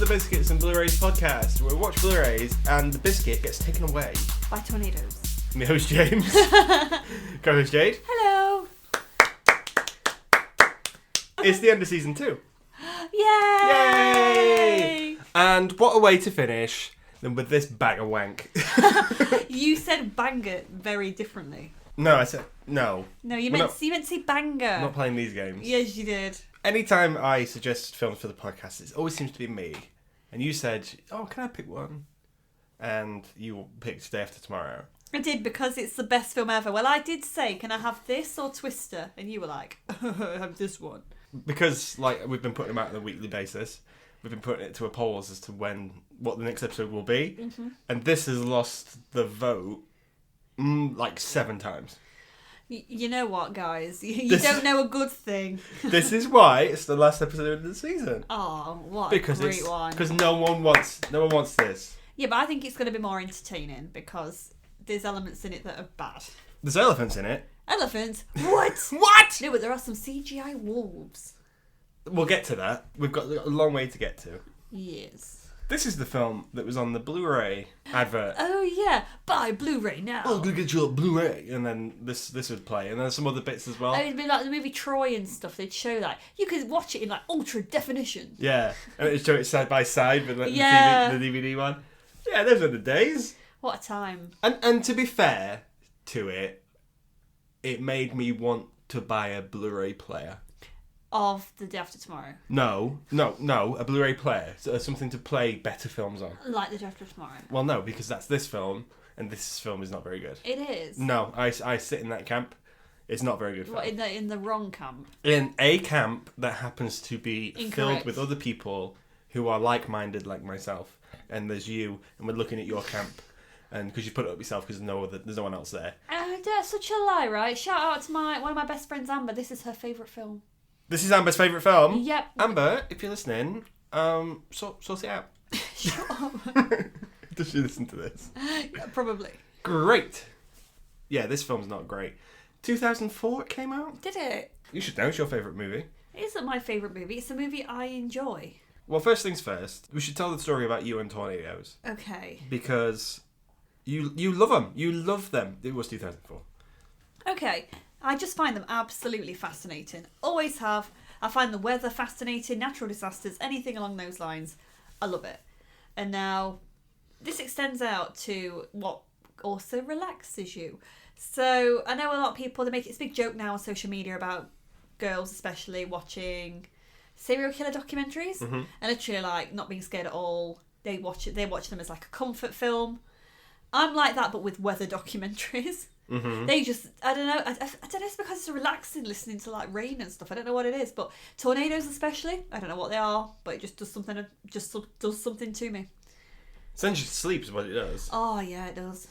the Biscuits and Blurays podcast, where we watch Blu-rays and the biscuit gets taken away by tornadoes. I'm your host James. Co-host Jade. Hello. It's the end of season 2. Yay! Yay! And what a way to finish than with this bag of wank. You said banger very differently. No, I said no. No, you meant to say banger. I'm not playing these games. Yes, you did. Anytime I suggest films for the podcast, it always seems to be me. And you said, "Oh, can I pick one?" And you picked Day After Tomorrow. I did, because it's the best film ever. Well, I did say, can I have this or Twister? And you were like, have this one. Because, like, we've been putting them out on a weekly basis. We've been putting it to a polls as to what the next episode will be. Mm-hmm. And this has lost the vote, like 7 times. You know what, guys? You don't know a good thing. This is why it's the last episode of the season. Oh, what a great one. Because no one wants this. Yeah, but I think it's going to be more entertaining because there's elements in it that are bad. There's elephants in it. Elephants? What? What? No, but there are some CGI wolves. We'll get to that. We've got a long way to get to. Yes. This is the film that was on the Blu-ray advert. Oh yeah, buy Blu-ray now. Oh, go get your Blu-ray, and then this would play, and then some other bits as well. It'd be like the movie Troy and stuff. They'd show that you could watch it in like ultra definition. Yeah, and it'd show it side by side with like, yeah. the DVD one. Yeah, those are the days. What a time! And to be fair to it, it made me want to buy a Blu-ray player. Of The Day After Tomorrow. No, a Blu-ray player, so something to play better films on. Like The Day After Tomorrow. Well, no, because that's this film, and this film is not very good. It is. No, I sit in that camp. It's not very good film. What, in the wrong camp? In a camp that happens to be Incorrect. filled with other people who are like-minded like myself, and there's you, and we're looking at your camp, and because you put it up yourself because there's no one else there. That's such a lie, right? Shout out to one of my best friends, Amber. This is her favourite film. This is Amber's favourite film. Yep. Amber, if you're listening, sort it out. Shut up. Does she listen to this? Yeah, probably. Great. Yeah, this film's not great. 2004 it came out? Did it? You should know, it's your favourite movie. It isn't my favourite movie. It's a movie I enjoy. Well, first things first, we should tell the story about you and tornadoes. Okay. Because you love them. You love them. It was 2004. Okay. I just find them absolutely fascinating. Always have. I find the weather fascinating, natural disasters, anything along those lines. I love it. And now, this extends out to what also relaxes you. So, I know a lot of people, they make it a big joke now on social media about girls especially watching serial killer documentaries. Mm-hmm. And literally like not being scared at all. They watch them as like a comfort film. I'm like that, but with weather documentaries. Mm-hmm. They just, I don't know, I don't know, it's because it's relaxing listening to like rain and stuff. I don't know what it is, but tornadoes especially, I don't know what they are, but it just does something to me. Sends you to sleep is what it does. Oh yeah, it does.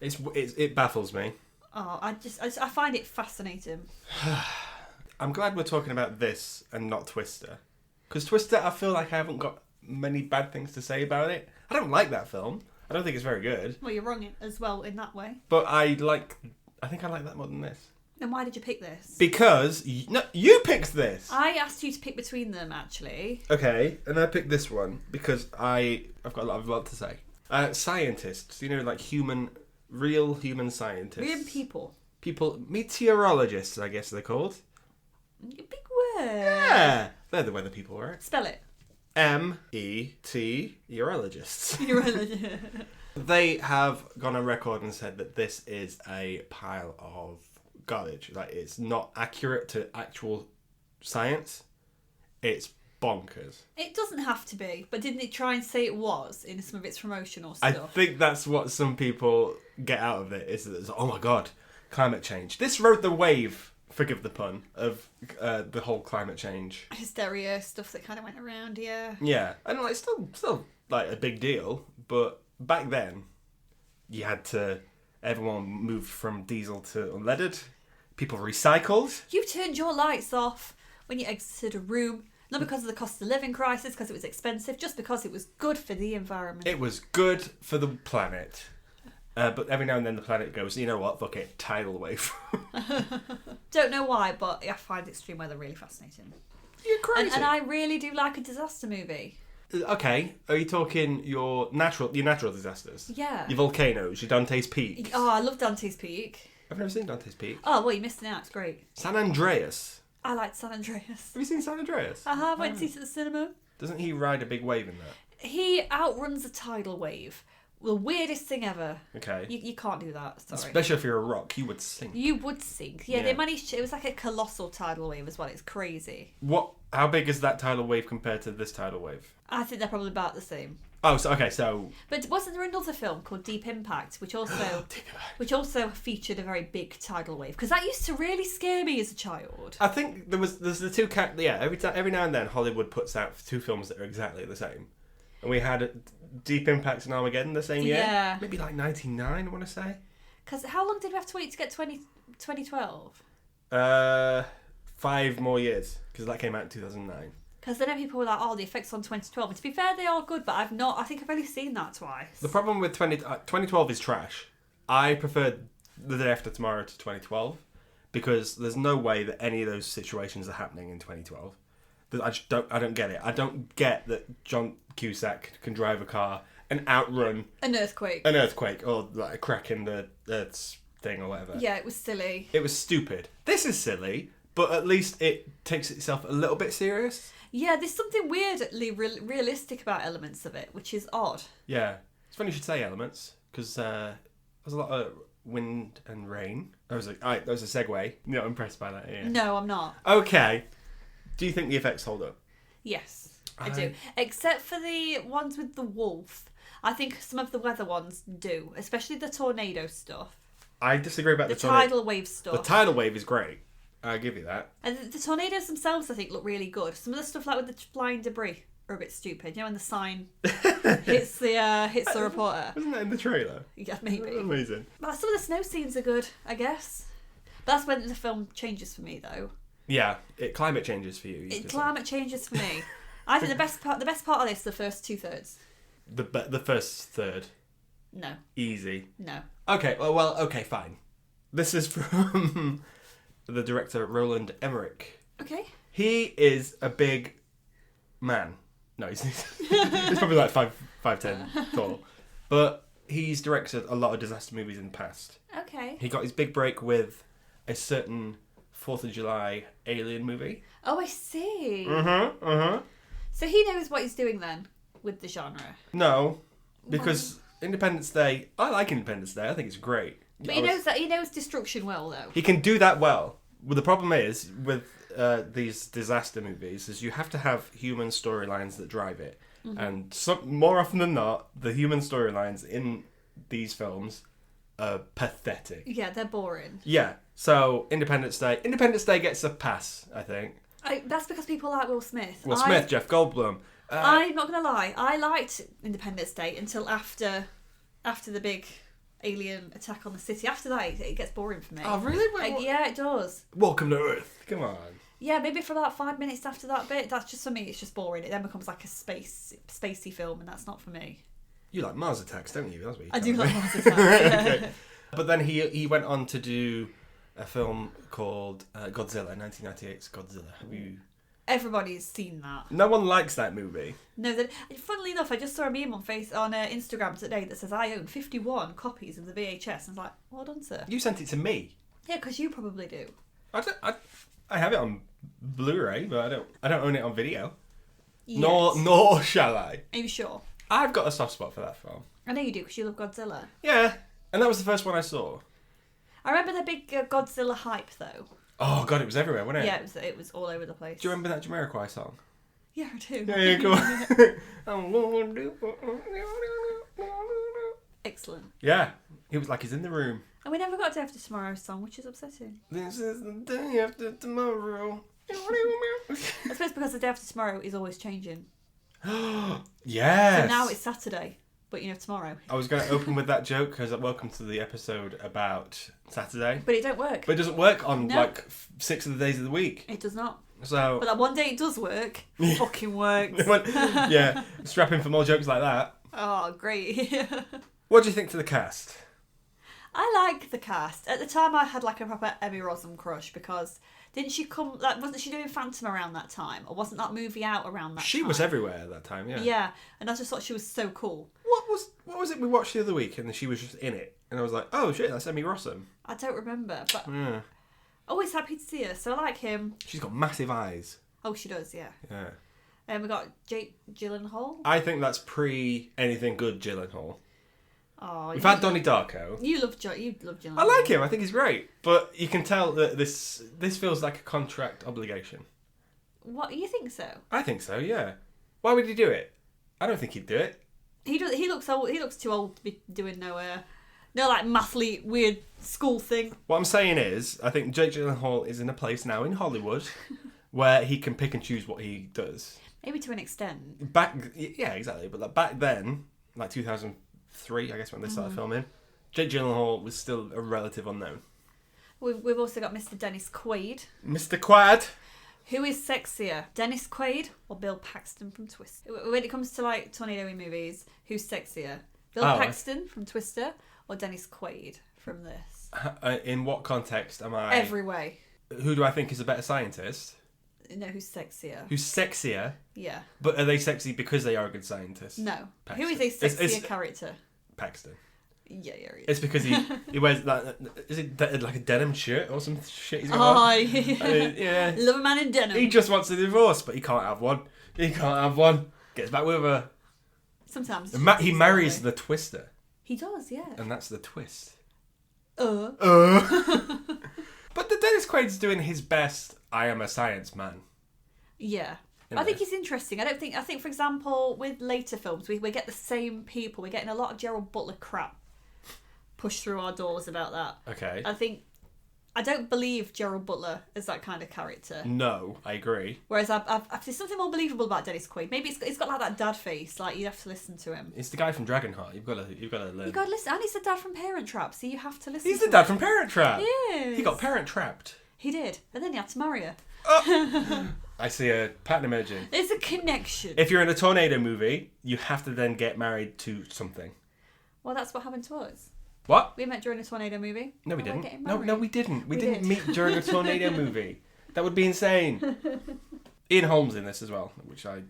It baffles me. Oh, I find it fascinating. I'm glad we're talking about this and not Twister. Because Twister, I feel like I haven't got many bad things to say about it. I don't like that film. I don't think it's very good. Well, you're wrong as well in that way. But I think I like that more than this. Then why did you pick this? Because you picked this. I asked you to pick between them, actually. Okay, and I picked this one because I've got a lot to say. Scientists, like real human scientists. Real people. People, meteorologists, I guess they're called. Big word. Yeah, they're the weather people, right? Spell it. MET, urologists. Urologist. They have gone on record and said that this is a pile of garbage. Like, it's not accurate to actual science. It's bonkers. It doesn't have to be, but didn't it try and say it was in some of its promotional stuff? I think that's what some people get out of it, is that it's, oh my god, climate change. This rode the wave, forgive the pun, of the whole climate change hysteria stuff that kind of went around. Yeah, and like still like a big deal, but back then everyone moved from diesel to unleaded, people recycled. You turned your lights off when you exited a room, not because of the cost of living crisis, because it was expensive, just because it was good for the environment. It was good for the planet. But every now and then the planet goes, you know what, fuck it, tidal wave. Don't know why, but I find extreme weather really fascinating. You're crazy. And I really do like a disaster movie. Okay, are you talking your natural disasters? Yeah. Your volcanoes, your Dante's Peak. Oh, I love Dante's Peak. I've never seen Dante's Peak. Oh, well, you missed it out. It's great. San Andreas. I liked San Andreas. Have you seen San Andreas? I have. Went to see it at the cinema. Doesn't he ride a big wave in that? He outruns a tidal wave. The weirdest thing ever. Okay. You can't do that. Sorry. Especially if you're a rock, you would sink. You would sink. Yeah, Yeah. they managed. It was like a colossal tidal wave as well. It's crazy. How big is that tidal wave compared to this tidal wave? I think they're probably about the same. Oh, so But wasn't there another film called Deep Impact, which also featured a very big tidal wave? Because that used to really scare me as a child. I think there's the two every now and then Hollywood puts out two films that are exactly the same, and we had Deep Impact and Armageddon the same year. Yeah. Maybe like 99, I want to say. Because how long did we have to wait to get 2012? 5 more years because that came out in 2009. Because then people were like, "Oh, the effects on 2012." And to be fair, they are good, but I think I've only seen that twice. The problem with 2012 is trash. I prefer The Day After Tomorrow to 2012 because there's no way that any of those situations are happening in 2012. I don't get it. I don't get that John Cusack can drive a car and outrun An earthquake. or like a crack in the Earth's thing or whatever. Yeah, it was silly. It was stupid. This is silly, but at least it takes itself a little bit serious. Yeah, there's something weirdly realistic about elements of it, which is odd. Yeah. It's funny you should say elements, because there's a lot of wind and rain. That was a segue. You're not impressed by that, yeah? No, I'm not. Okay. Do you think the effects hold up? Yes, I do. Except for the ones with the wolf. I think some of the weather ones do, especially the tornado stuff. I disagree about The the tornado. tidal wave stuff. The tidal wave is great. I'll give you that. And the tornadoes themselves, I think, look really good. Some of the stuff like with the flying debris are a bit stupid. You know, when the sign hits the reporter. Wasn't that in the trailer? Yeah, maybe. Amazing. But some of the snow scenes are good, I guess. That's when the film changes for me, though. Yeah, climate changes for you. Climate changes for me. I think the best part of this, the first 2/3. The first third. No. Easy. No. Okay, well, okay, fine. This is from the director Roland Emmerich. Okay. He is a big man. No, he's probably like 5'10" tall. But he's directed a lot of disaster movies in the past. Okay. He got his big break with a certain 4th of July alien movie. Oh, I see. Uh-huh. So he knows what he's doing then with the genre. No, because Independence Day, I like Independence Day. I think it's great. But he knows destruction well, though. He can do that well. Well, the problem is with these disaster movies is you have to have human storylines that drive it, and more often than not, the human storylines in these films are pathetic. Yeah, they're boring. Yeah. So Independence Day gets a pass, I think. That's because people like Will Smith. Will Smith, Jeff Goldblum. I'm not gonna lie. I liked Independence Day until after the big alien attack on the city. After that, it gets boring for me. Oh, really? Yeah, it does. Welcome to Earth. Come on. Yeah, maybe for about 5 minutes after that bit. That's just for me. It's just boring. It then becomes like a spacey film, and that's not for me. You like Mars Attacks, don't you? That's what you I tell do me. like Mars Attacks. Okay. But then he went on to do a film called Godzilla, 1998's Godzilla. Have you? Everybody's seen that. No one likes that movie. No, funnily enough, I just saw a meme on Instagram today that says I own 51 copies of the VHS. And I was like, well done, sir. You sent it to me. Yeah, because you probably do. I have it on Blu-ray, but I don't own it on video. Yes. Nor shall I. Are you sure? I've got a soft spot for that film. I know you do because you love Godzilla. Yeah, and that was the first one I saw. I remember the big Godzilla hype though. Oh god, it was everywhere, wasn't it? Yeah, it was all over the place. Do you remember that Jamiroquai song? Yeah, I do. Yeah, go on. Excellent. Yeah, he was like he's in the room. And we never got Day After Tomorrow's song, which is upsetting. This is the day after tomorrow. I suppose because the Day After Tomorrow is always changing. Yes. So now it's Saturday, but tomorrow. I was going to open with that joke because welcome to the episode about Saturday. But it don't work. But it doesn't work on No. 6 of the days of the week. It does not. So But that one day it does work. Fucking works. yeah, strap in for more jokes like that. Oh, great. What do you think to the cast? I like the cast. At the time, I had like a proper Emmy Rossum crush because Didn't she come? Like, wasn't she doing Phantom around that time, or wasn't that movie out around that time? She was everywhere at that time. Yeah. Yeah, and I just thought she was so cool. What was it we watched the other week, and she was just in it, and I was like, oh shit, that's Emmy Rossum. I don't remember, but Yeah. always happy to see her. So I like him. She's got massive eyes. Oh, she does, yeah. Yeah. And we got Jake Gyllenhaal. I think that's pre anything good Gyllenhaal. Oh, We've had Donnie Darko. You love Gyllenhaal. I like him. I think he's great, but you can tell that this feels like a contract obligation. What, you think so? I think so. Yeah. Why would he do it? I don't think he'd do it. He does. He looks old. He looks too old to be doing no like mathly weird school thing. What I'm saying is, I think Jake Gyllenhaal is in a place now in Hollywood where he can pick and choose what he does. Maybe to an extent. Yeah, exactly. But like back then, like 2003, I guess when they started filming, Jake Gyllenhaal was still a relative unknown. We've also got Mr. Dennis Quaid. Mr. Quad. Who is sexier, Dennis Quaid or Bill Paxton from Twister? When it comes to like tornado movies, who's sexier, Bill Paxton from Twister or Dennis Quaid from this? In what context am I? Every way. Who do I think is a better scientist? No, who's sexier? Who's sexier? Yeah. But are they sexy because they are a good scientist? No. Paxton. Who is a sexier character? Paxton. Yeah. It's because he wears that. Is it like a denim shirt or some shit he's got Oh, on? yeah. Love a man in denim. He just wants a divorce, but he can't have one. Gets back with her. Sometimes. He marries the Twister. He does, yeah. And that's the twist. But the Dennis Quaid's doing his best. I am a science man. Yeah. I think he's interesting. I think, for example, with later films, we get the same people. We're getting a lot of Gerald Butler crap pushed through our doors about that. Okay. I don't believe Gerald Butler is that kind of character. No, I agree. Whereas there's something more believable about Dennis Quaid. Maybe it's got like that dad face. Like you have to listen to him. It's the guy from Dragonheart. You've got to learn. You got to listen, and he's the dad from Parent Trap. So you have to listen. He's the dad from Parent Trap. Yes. He got parent trapped. He did, and then he had to marry her. I see a pattern emerging. There's a connection. If you're in a tornado movie, you have to then get married to something. Well, that's what happened to us. What? We met during a tornado movie. No, we We're didn't. getting No, married. we didn't. We didn't did. meet during a tornado movie. That would be insane. Ian Holm's in this as well, which I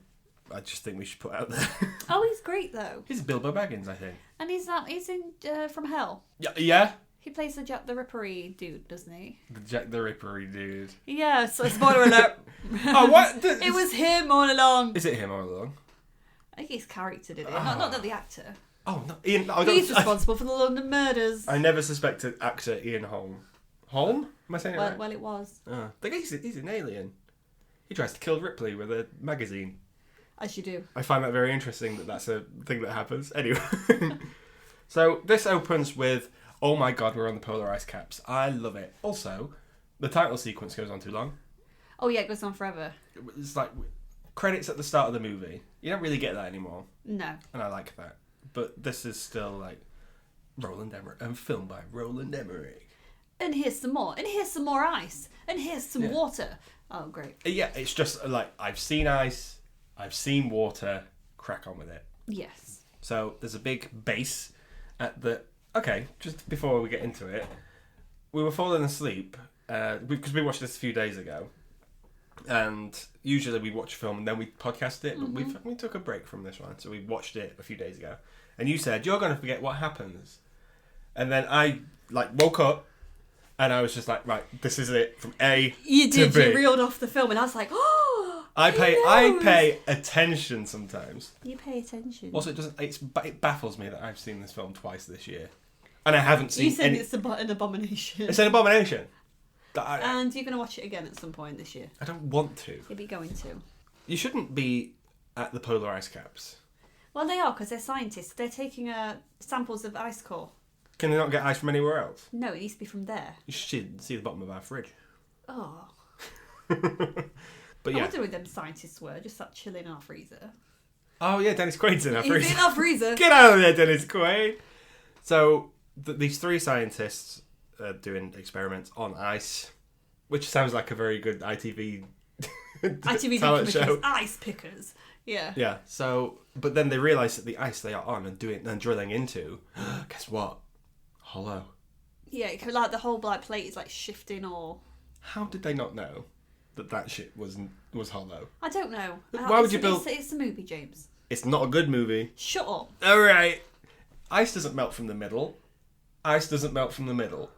just think we should put out there. Oh, he's great though. He's Bilbo Baggins, I think. And he's in From Hell. Yeah. He plays the Jack the Ripper-y dude, doesn't he? The Jack the Ripper-y dude. Yeah, so spoiler alert. Oh, what? It was him all along. Is it him all along? I think his character did it, not the actor. Oh, no. Ian. He's responsible for the London murders. I never suspected actor Ian Holm. Holm? Am I saying it right? Well, it was. I think he's an alien. He tries to kill Ripley with a magazine. As you do. I find that very interesting that that's a thing that happens. Anyway. So this opens with, oh my god, we're on the polar ice caps. I love it. Also, the title sequence goes on too long. Oh yeah, it goes on forever. It's like credits at the start of the movie. You don't really get that anymore. No. And I like that. But this is still like Roland Emmerich and filmed by Roland Emmerich. And here's some more. And here's some more ice. And here's some water. Oh, great. Yeah, it's just like, I've seen ice, I've seen water, crack on with it. Yes. So there's a big base at the... Okay, just before we get into it, we were falling asleep, because we watched this a few days ago. And usually we watch a film and then we podcast it, but we took a break from this one. So we watched it a few days ago. And you said, you're going to forget what happens. And then I woke up and I was just like, right, this is it from A You to did. B. You reeled off the film and I was like, oh, I pay attention sometimes. You pay attention. Also, it baffles me that I've seen this film twice this year. And I haven't seen You said any... it's an abomination. It's an abomination. And you're going to watch it again at some point this year. I don't want to. You'll be going to. You shouldn't be at the polar ice caps. Well, they are, because they're scientists. They're taking samples of ice core. Can they not get ice from anywhere else? No, it needs to be from there. You should see the bottom of our fridge. Oh. But I yeah. wonder who them scientists were, just sat chilling in our freezer. Oh yeah, Dennis Quaid's in our He's freezer. in our freezer. Get out of there, Dennis Quaid. So these three scientists are doing experiments on ice, which sounds like a very good ITV ITV talent show. Ice pickers. Yeah. Yeah. So, but then they realise that the ice they are on and drilling into, guess what? Hollow. Yeah, like the whole plate is like shifting or... How did they not know that shit was hollow? I don't know. Why would you build... It's a movie, James. It's not a good movie. Shut up. Alright. Ice doesn't melt from the middle. Ice doesn't melt from the middle.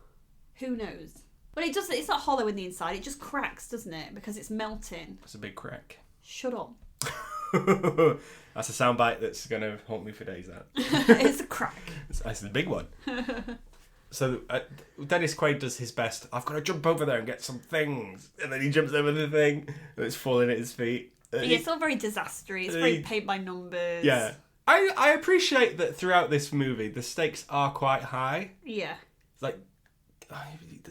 Who knows? Well, it doesn't. It's not hollow in the inside. It just cracks, doesn't it? Because it's melting. It's a big crack. Shut up. That's a soundbite that's going to haunt me for days, that. It's a crack. It's a big one. So Dennis Quaid does his best. I've got to jump over there and get some things. And then he jumps over the thing and it's falling at his feet. Yeah, it's all very disastrous. It's very paint by numbers. Yeah. I appreciate that throughout this movie, the stakes are quite high. Yeah. It's like,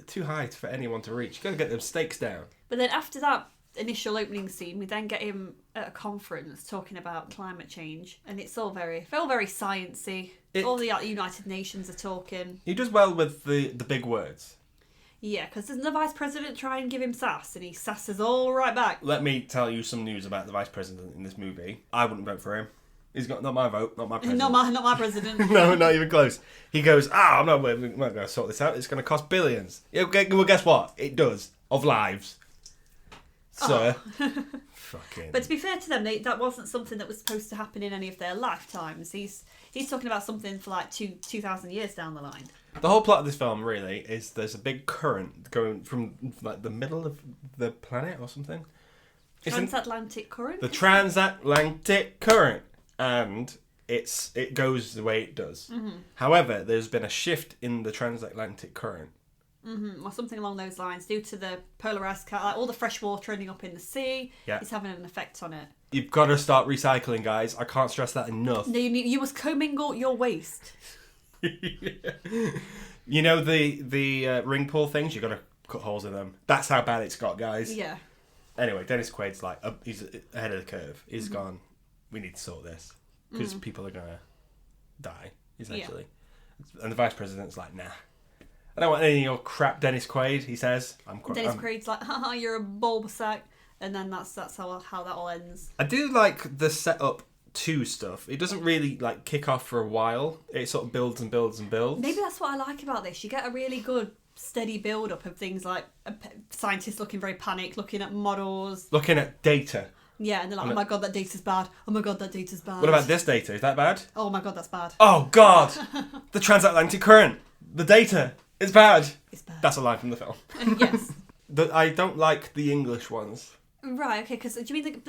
too high for anyone to reach. You've got to get them stakes down. But then after that initial opening scene, we then get him at a conference talking about climate change. And it's all very sciencey. All the United Nations are talking. He does well with the big words. Yeah, because doesn't the Vice President try and give him sass? And he sasses all right back. Let me tell you some news about the Vice President in this movie. I wouldn't vote for him. He's got not my vote, not my president. Not my president. No, not even close. He goes, I'm not going to sort this out. It's going to cost billions. Yeah, okay, well, guess what? It does. Of lives. Sir. Fucking. But to be fair to them, that wasn't something that was supposed to happen in any of their lifetimes. He's talking about something for like 2,000 years down the line. The whole plot of this film really is there's a big current going from like the middle of the planet or something. Transatlantic current? The transatlantic current. And it goes the way it does. Mm-hmm. However, there's been a shift in the transatlantic current. Mm-hmm. Or something along those lines, due to the polar ice cap, like all the fresh water ending up in the sea. Yeah. It's having an effect on it. You've got to start recycling, guys. I can't stress that enough. No, you must commingle your waste. You know the ring pull things? You've got to cut holes in them. That's how bad it's got, guys. Yeah. Anyway, Dennis Quaid's like, he's ahead of the curve. He's gone, we need to sort this. Because people are going to die, essentially. Yeah. And the Vice President's like, nah. I don't want any of your crap, Dennis Quaid, he says. Dennis Quaid's like, haha, you're a bulb sack. And then that's how that all ends. I do like the setup to stuff. It doesn't really like kick off for a while. It sort of builds and builds and builds. Maybe that's what I like about this. You get a really good steady build up of things like scientists looking very panicked, looking at models, looking at data. Yeah, and they're like, oh my god, that data's bad. Oh my god, that data's bad. What about this data? Is that bad? Oh my god, that's bad. Oh god, the transatlantic current. The data is bad. It's bad. That's a line from the film. Yes. I don't like the English ones. Right. Okay. Because do you mean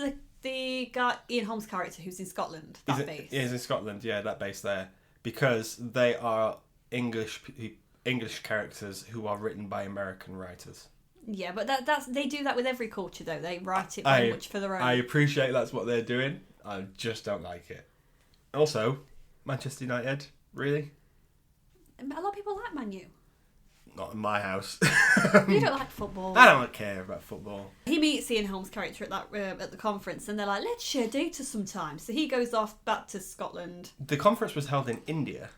the guy Ian Holmes' character who's in Scotland? That base. He's in Scotland. Yeah, that base there, because they are English characters who are written by American writers. Yeah, but they do that with every culture though. They write it very much for their own. I appreciate that's what they're doing. I just don't like it. Also, Manchester United, really? A lot of people like Man U. Not in my house. You don't like football. I don't care about football. He meets Ian Holmes' character at the conference, and they're like, "Let's share data sometime." So he goes off back to Scotland. The conference was held in India,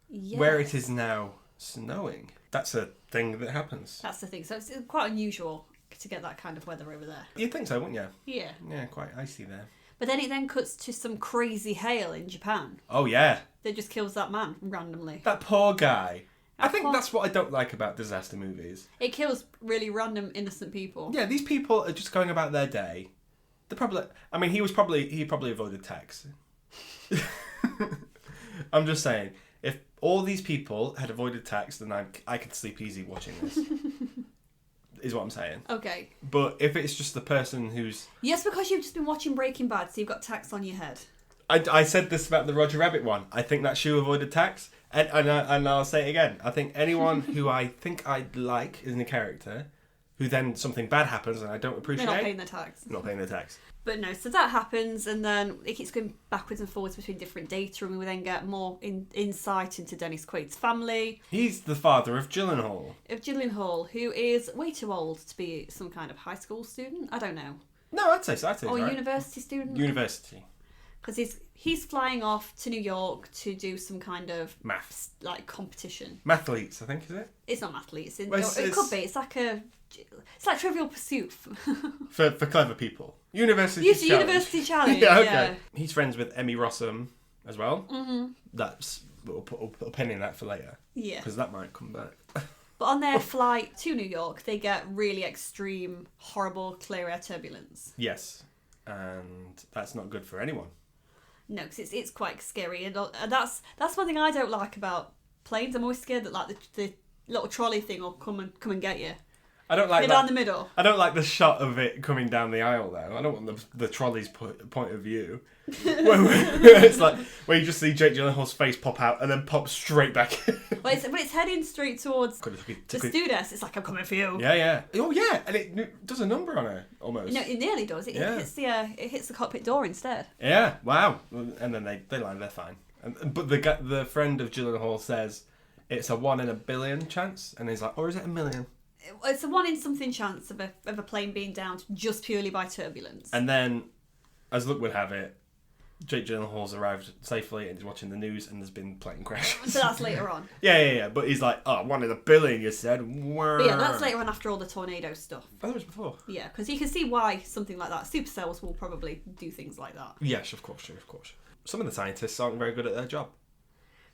where it is now snowing. That's a thing that happens. That's the thing. So it's quite unusual to get that kind of weather over there. You'd think so, wouldn't you? Yeah. Yeah, quite icy there. But then it then cuts to some crazy hail in Japan. Oh, yeah. That just kills that man randomly. That poor guy. I think that's what I don't like about disaster movies. It kills really random innocent people. Yeah, these people are just going about their day. They're probably... I mean, he probably avoided tax. I'm just saying, if all these people had avoided tax, then I could sleep easy watching this. Is what I'm saying. Okay. But if it's just the person who's... Yes, because you've just been watching Breaking Bad, so you've got tax on your head. I said this about the Roger Rabbit one. I think that shoe avoided tax. And I'll say it again. I think anyone who I think I'd like is in a character who then something bad happens and I don't appreciate... They're not paying their tax. Not paying their tax. But no, so that happens, and then it keeps going backwards and forwards between different data, and we then get more insight into Dennis Quaid's family. He's the father of Gyllenhaal. Who is way too old to be some kind of high school student. I don't know. No, I'd say so. Or right. University student. University. Because he's flying off to New York to do some kind of maths competition. Mathletes, I think, is it? It's not mathletes. It could be. It's like Trivial Pursuit for clever people. University Challenge. Yeah, okay. Yeah. He's friends with Emmy Rossum as well. Mm-hmm. We'll put a pin in that for later. Yeah. Because that might come back. But on their flight to New York, they get really extreme, horrible clear air turbulence. Yes, and that's not good for anyone. No, because it's quite scary, and that's one thing I don't like about planes. I'm always scared that like the little trolley thing will come and get you. I don't like down the middle. I don't like the shot of it coming down the aisle though. I don't want the trolley's point of view. where it's like where you just see Jake Gyllenhaal's face pop out and then pop straight back in. But it's heading straight towards the stewardess. It's like, I'm coming for you. Yeah. Oh yeah, and it does a number on her almost. No, it nearly does. It hits the cockpit door instead. Yeah. Wow. And then they land. They're fine. But the friend of Gyllenhaal says it's a 1 in a billion chance, and he's like, or is it a million? It's a 1 in something chance of a plane being downed just purely by turbulence. And then, as luck would have it, Jake Gyllenhaal's arrived safely and he's watching the news and there's been plane crashes. So that's later on. Yeah. But he's like, 1 in a billion, you said. But yeah, that's later on after all the tornado stuff. Oh, that was before. Yeah, because you can see why something like that. Supercells will probably do things like that. Yes, of course. Some of the scientists aren't very good at their job.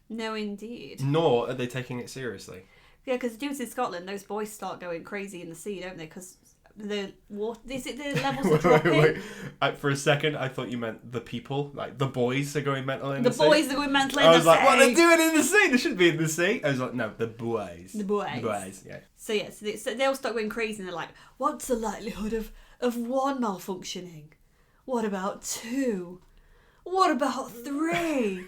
No, indeed. Nor are they taking it seriously. Yeah, because the dudes in Scotland, those boys start going crazy in the sea, don't they? Because the water, is it the levels are dropping? For a second, I thought you meant the people, like the boys are going mental in the sea. The boys are going mental in I the was sea. like, what are they doing in the sea? They shouldn't be in the sea. I was like, no, the boys. The boys. The boys, yeah. So yeah, so they all start going crazy and they're like, what's the likelihood of 1 malfunctioning? What about 2? What about 3?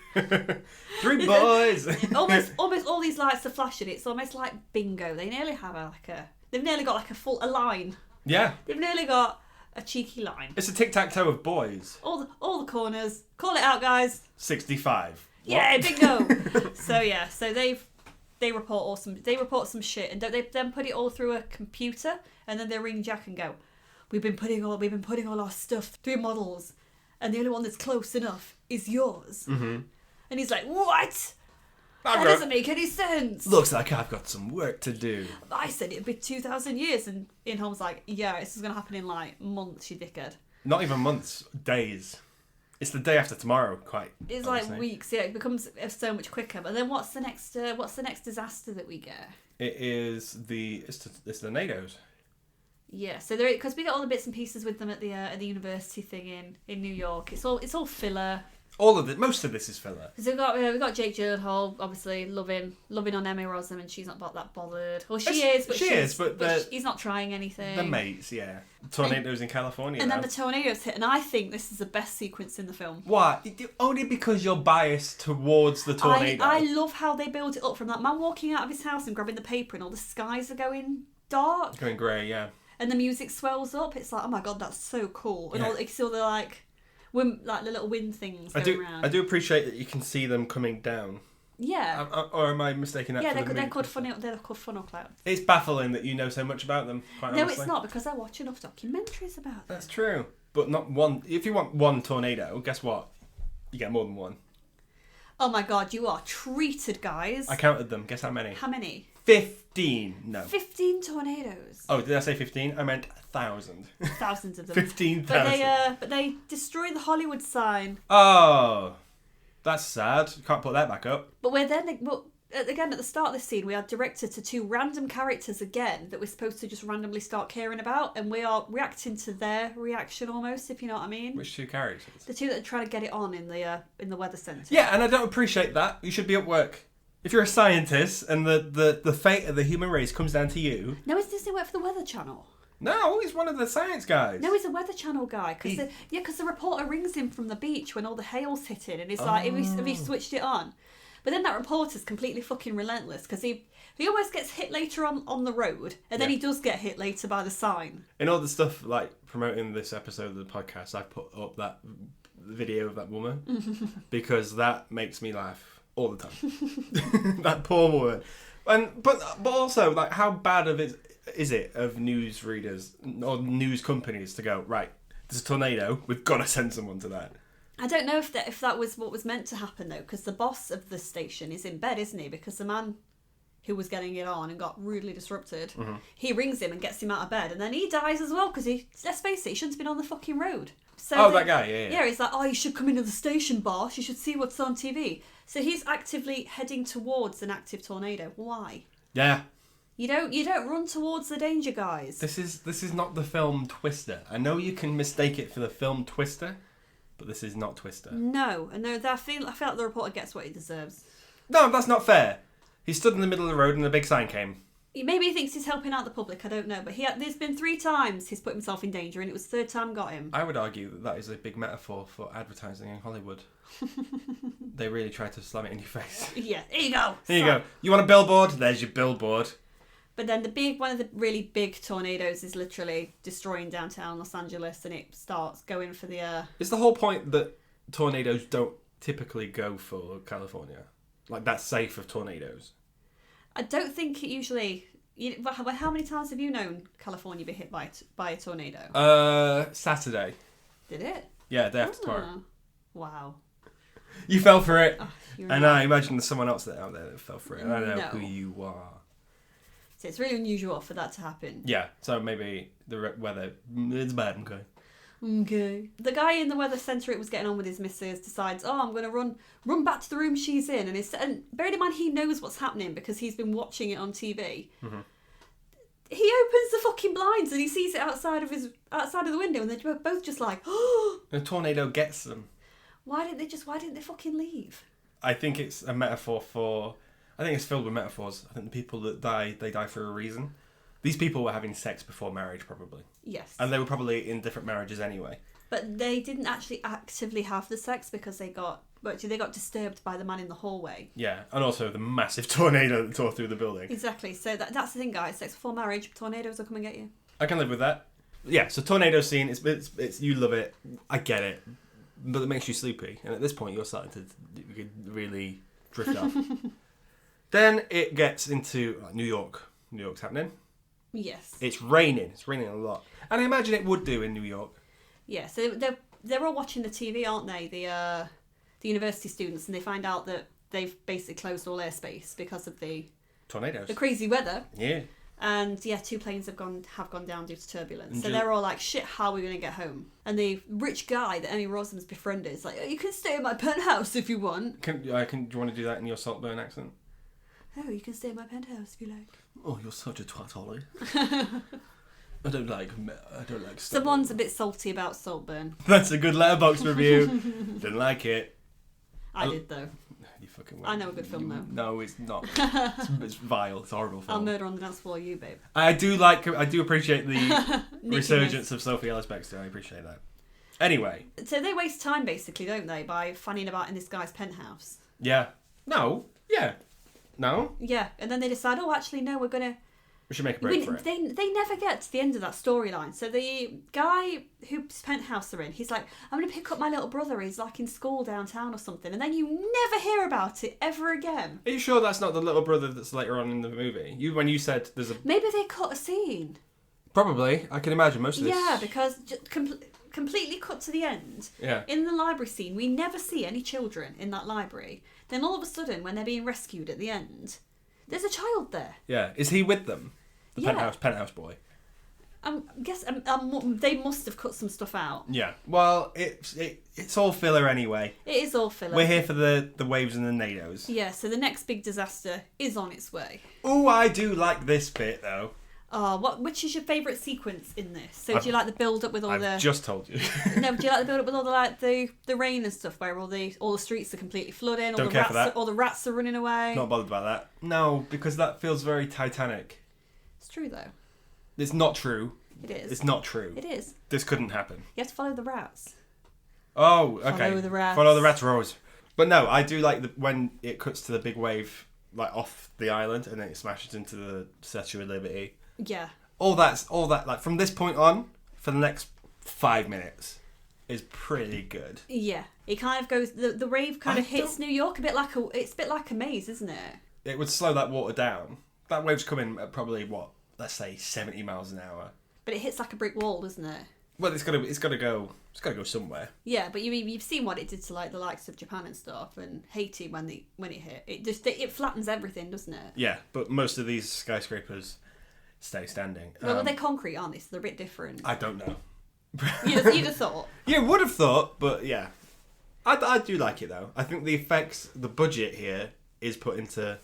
3 boys. almost all these lights are flashing. It's almost like bingo. They nearly have they've nearly got like a line. Yeah. They've nearly got a cheeky line. It's a tic-tac-toe of boys. All the corners. Call it out, guys. 65. Yeah, bingo. So they report some shit, and they then put it all through a computer, and then they ring Jack and go, we've been putting all our stuff through models, and the only one that's close enough is yours. Mm-hmm. And he's like, what? That doesn't make any sense. Looks like I've got some work to do. I said it'd be 2,000 years, and Inholm's like, yeah, this is going to happen in like months, you dickhead. Not even months, days. It's the day after tomorrow, quite. It's honestly. like weeks. Yeah, it becomes so much quicker. But then what's the next disaster that we get? It is it's the NATOs. Yeah, so because we got all the bits and pieces with them at the university thing in New York. It's all filler. Most of this is filler. So we got Jake Gyllenhaal, obviously loving on Emma Rossum, and she's not that bothered. Well, she is, but he's not trying anything. The mates, yeah. Tornadoes in California. And then the tornadoes hit, and I think this is the best sequence in the film. Why? Only because you're biased towards the tornado. I love how they build it up from that man walking out of his house and grabbing the paper, and all the skies are going dark. Going grey, yeah. And the music swells up. It's like, oh my god, that's so cool. And yeah. you see all the the little wind things going around. I do appreciate that you can see them coming down. Yeah. Or am I mistaking that? Yeah, for they're called funnel clouds. It's baffling that you know so much about them. Quite honestly. It's not, because I watch enough documentaries about them. That's true, but not one. If you want one tornado, guess what? You get more than one. Oh my god, you are treated, guys. I counted them. Guess how many? How many? 15. No. 15 tornadoes. Oh, did I say 15? I meant 1,000. Thousands of them. 15,000. But they destroy the Hollywood sign. Oh, that's sad. Can't put that back up. But again, at the start of this scene, we are directed to 2 random characters again that we're supposed to just randomly start caring about, and we are reacting to their reaction almost, if you know what I mean. Which 2 characters? The 2 that are trying to get it on in the weather centre. Yeah, and I don't appreciate that. You should be at work. If you're a scientist and the fate of the human race comes down to you... No, it's Disney work for the Weather Channel. No, he's one of the science guys. No, he's a Weather Channel guy. Because the reporter rings him from the beach when all the hail's hitting, and it's like, have you switched it on? But then that reporter's completely fucking relentless, because he almost gets hit later on the road, and then he does get hit later by the sign. In all the stuff, like, promoting this episode of the podcast, I put up that video of that woman, because that makes me laugh all the time. That poor woman. But also, like, how bad is it of news readers or news companies to go, right, there's a tornado, we've got to send someone to that. I don't know if that was what was meant to happen, though, because the boss of the station is in bed, isn't he? Because the man who was getting it on and got rudely disrupted, he rings him and gets him out of bed, and then he dies as well, because let's face it, he shouldn't have been on the fucking road. So that guy, yeah. Yeah, he's like, you should come into the station, boss, you should see what's on TV. So he's actively heading towards an active tornado. Why? Yeah. You don't run towards the danger, guys. This is not the film Twister. I know you can mistake it for the film Twister, but this is not Twister. No, I feel like the reporter gets what he deserves. No, that's not fair. He stood in the middle of the road and a big sign came. Maybe he thinks he's helping out the public, I don't know. But there's been 3 times he's put himself in danger, and it was the 3rd time got him. I would argue that is a big metaphor for advertising in Hollywood. They really try to slam it in your face. Yeah, here you go. Here you go. You want a billboard? There's your billboard. But then one of the really big tornadoes is literally destroying downtown Los Angeles, and it starts going for the... Is the whole point that tornadoes don't typically go for California? Like, that's safe of tornadoes? I don't think it usually... How many times have you known California be hit by a tornado? Saturday. Did it? Yeah, day after tomorrow. Wow. You fell for it. Oh, and I imagine there's someone else out there that fell for it. And I don't know No. who you are. So it's really unusual for that to happen. Yeah, so maybe the weather, it's bad, okay. Okay. The guy in the weather centre it was getting on with his missus decides, I'm going to run back to the room she's in. And bearing in mind he knows what's happening because he's been watching it on TV. Mm-hmm. He opens the fucking blinds and he sees it outside of the window, and they're both just like, oh! The tornado gets them. Why didn't they fucking leave? I think it's a metaphor for... I think it's filled with metaphors. I think the people that die, they die for a reason. These people were having sex before marriage, probably. Yes. And they were probably in different marriages anyway. But they didn't actually actively have the sex because they got disturbed by the man in the hallway. Yeah, and also the massive tornado that tore through the building. Exactly. So that's the thing, guys. Sex before marriage, tornadoes will come and get you. I can live with that. Yeah, so tornado scene, it's you love it. I get it. But it makes you sleepy. And at this point, you're starting to really drift off. Then it gets into New York. New York's happening. Yes. It's raining. It's raining a lot. And I imagine it would do in New York. Yeah, so they're all watching the TV, aren't they? The university students, and they find out that they've basically closed all airspace because of the tornadoes, the crazy weather. Yeah. And 2 planes have gone down due to turbulence. So they're all like, shit, how are we going to get home? And the rich guy that Emmy Rossum's befriended is like, you can stay in my penthouse if you want. Do you want to do that in your Saltburn accent? Oh, you can stay in my penthouse if you like. Oh, you're such a twat, Holly. I don't like stuff. Someone's a bit salty about Saltburn. That's a good letterbox review. Didn't like it. I did though. You fucking. I know a good film though. No, it's not. It's vile. It's a horrible film. I'll murder on the dance floor, you babe. I do appreciate the resurgence of Sophie Ellis-Bextor. I appreciate that. Anyway. So they waste time basically, don't they, by fanning about in this guy's penthouse? Yeah. No. Yeah. No. Yeah, and then they decide, actually, no, we're gonna. We should make a break for it. They never get to the end of that storyline. So the guy whose penthouse they're in, he's like, I'm going to pick up my little brother. He's like in school downtown or something. And then you never hear about it ever again. Are you sure that's not the little brother that's later on in the movie? When you said there's a... Maybe they cut a scene. Probably. I can imagine most of this. Yeah, because completely cut to the end. Yeah. In the library scene, we never see any children in that library. Then all of a sudden, when they're being rescued at the end... There's a child there. Yeah. Is he with them? The penthouse boy. They must have cut some stuff out. Yeah. Well, it's all filler anyway. It is all filler. We're here for the waves and the nados. Yeah, so the next big disaster is on its way. Oh, I do like this bit, though. Which is your favourite sequence in this? So do you like the build-up with all I've just told you. No, do you like the build-up with all the rain and stuff, where all the streets are completely flooding, all the rats are running away? Not bothered by that. No, because that feels very Titanic. It's true, though. It's not true. It is. It's not true. It is. This couldn't happen. You have to follow the rats. Oh, okay. Follow the rats. Follow the rats, Rose. But no, I do like when it cuts to the big wave, like off the island, and then it smashes into the Statue of Liberty. Yeah. All that, like from this point on, for the next 5 minutes, is pretty good. Yeah, it kind of goes. The wave kind of hits New York it's a bit like a maze, isn't it? It would slow that water down. That wave's coming at probably let's say 70 miles an hour. But it hits like a brick wall, doesn't it? Well, it's got to go somewhere. Yeah, but you've seen what it did to like the likes of Japan and stuff, and Haiti when it hit. It flattens everything, doesn't it? Yeah, but most of these skyscrapers stay standing. Well, they're concrete, aren't they? So they're a bit different. I don't know. You'd have thought. You would have thought, but yeah. I do like it, though. I think the budget here is put into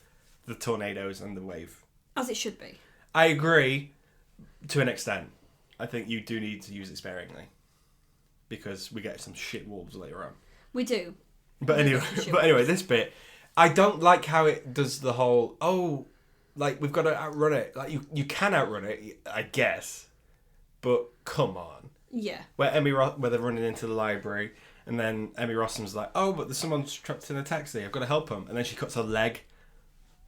the tornadoes and the wave. As it should be. I agree to an extent. I think you do need to use it sparingly. Because we get some shit wolves later on. We do. But anyway, this bit, I don't like how it does the whole, we've got to outrun it. Like, you can outrun it, I guess. But come on. Yeah. Where they're running into the library, and then Emmy Rossum's like, oh, but there's someone trapped in a taxi. I've got to help him. And then she cuts her leg.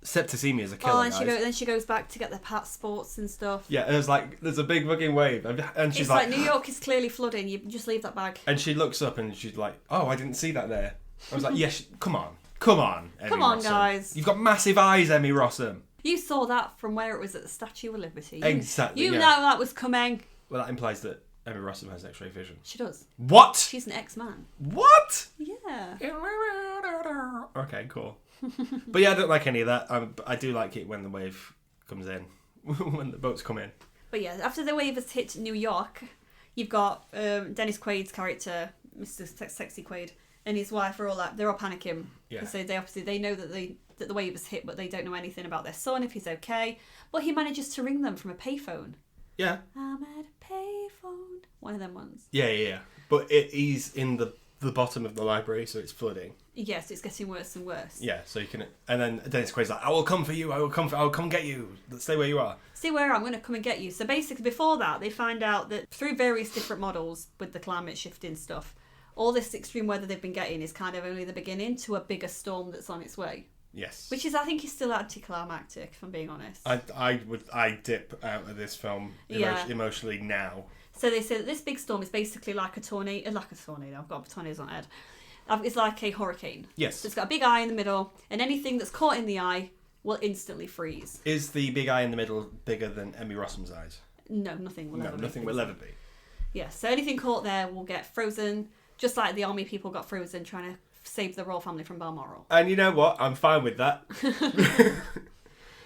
Septicemia is a killer, and then she goes back to get their passports and stuff. Yeah, and it's like, there's a big fucking wave. And she's it's like, New York is clearly flooding. You just leave that bag. And she looks up and she's like, oh, I didn't see that there. I was like, yes, come on, Emmy Come on, Rossum. guys. You've got massive eyes, Emmy Rossum. You saw that from where it was at the Statue of Liberty. Exactly. You know that was coming. Well, that implies that Emmy Rossum has X-ray vision. She does. What? She's an X-Man. What? Yeah. Okay, cool. But yeah, I don't like any of that. I do like it when the wave comes in, when the boats come in. But yeah, after the wave has hit New York, you've got Dennis Quaid's character, Mr. Sexy Quaid, and his wife are all they're all panicking. Yeah. So they know that the wave has hit, but they don't know anything about their son, if he's okay. But he manages to ring them from a payphone. Yeah. I'm at a payphone. One of them ones. Yeah. But he's in the bottom of the library, so it's flooding. Yes, it's getting worse and worse. Yeah, so you can, and then Dennis Quaid's like, I will come for you. I'll come get you. Stay where you are. Stay where I'm going to come and get you. So basically, before that, they find out that through various different models with the climate shifting stuff, all this extreme weather they've been getting is kind of only the beginning to a bigger storm that's on its way. Yes. Which is, I think, is still anticlimactic, if I'm being honest. I dip out of this film emotionally now. So they say that this big storm is basically like a tornado. I've got tornadoes on head. It's like a hurricane. Yes. So it's got a big eye in the middle, and anything that's caught in the eye will instantly freeze. Is the big eye in the middle bigger than Emmy Rossum's eyes? No, nothing will ever be. Nothing will ever be. Yeah, so anything caught there will get frozen, just like the army people got frozen trying to save the royal family from Balmoral. And you know what? I'm fine with that.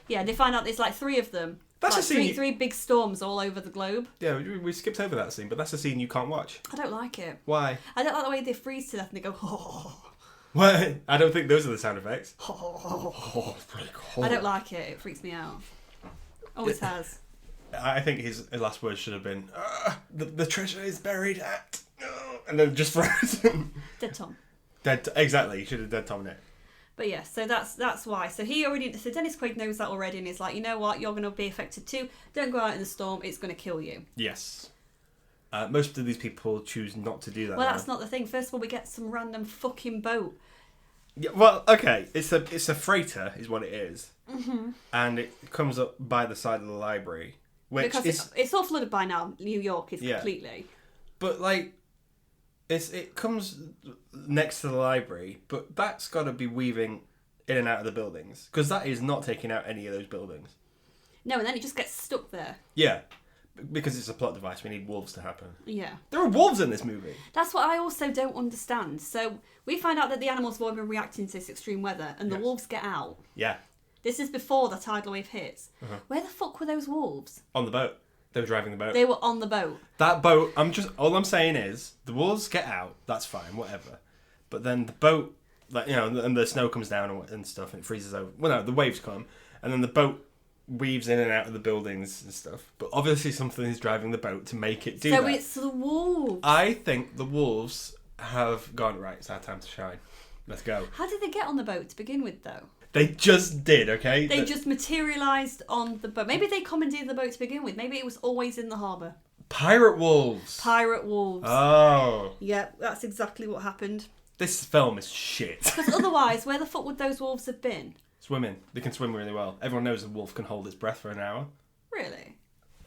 Yeah, they find out there's like three of them. That's like a scene. Three big storms all over the globe. Yeah, we skipped over that scene, but that's a scene you can't watch. I don't like it. Why? I don't like the way they freeze to death and they go, oh. What? I don't think those are the sound effects. I don't like it. It freaks me out. Always has. I think his last words should have been, the treasure is buried at... and then just frozen. Dead Tom. Exactly. You should have dead Tom in it. But yeah, so that's why. So Dennis Quaid knows that already and he's like, you know what, you're going to be affected too. Don't go out in the storm, it's going to kill you. Yes. Most of these people choose not to do that. Well, that's not the thing. First of all, we get some random fucking boat. Yeah, well, okay, it's a freighter is what it is. Mm-hmm. And it comes up by the side of the library. Which because it's all flooded by now. New York is completely. But like, it comes next to the library, but that's got to be weaving in and out of the buildings because that is not taking out any of those buildings. No, and then it just gets stuck there. Yeah, because it's a plot device. We need wolves to happen. Yeah, there are wolves in this movie. That's what I also don't understand. So we find out that the animals have been reacting to this extreme weather, and the wolves get out. Yeah. This is before the tidal wave hits. Uh-huh. Where the fuck were those wolves? On the boat. They were driving the boat. They were on the boat. That boat, all I'm saying is, the wolves get out, that's fine, whatever. But then the boat, and the snow comes down and stuff, and it freezes over. Well, no, the waves come, and then the boat weaves in and out of the buildings and stuff. But obviously something is driving the boat to make it do that. So it's the wolves. I think the wolves have gone, right, it's our time to shine. Let's go. How did they get on the boat to begin with, though? They just did, okay? They just materialised on the boat. Maybe they commandeered the boat to begin with. Maybe it was always in the harbour. Pirate wolves. Pirate wolves. Oh. Yeah, that's exactly what happened. This film is shit. Because otherwise, where the fuck would those wolves have been? Swimming. They can swim really well. Everyone knows a wolf can hold its breath for an hour. Really?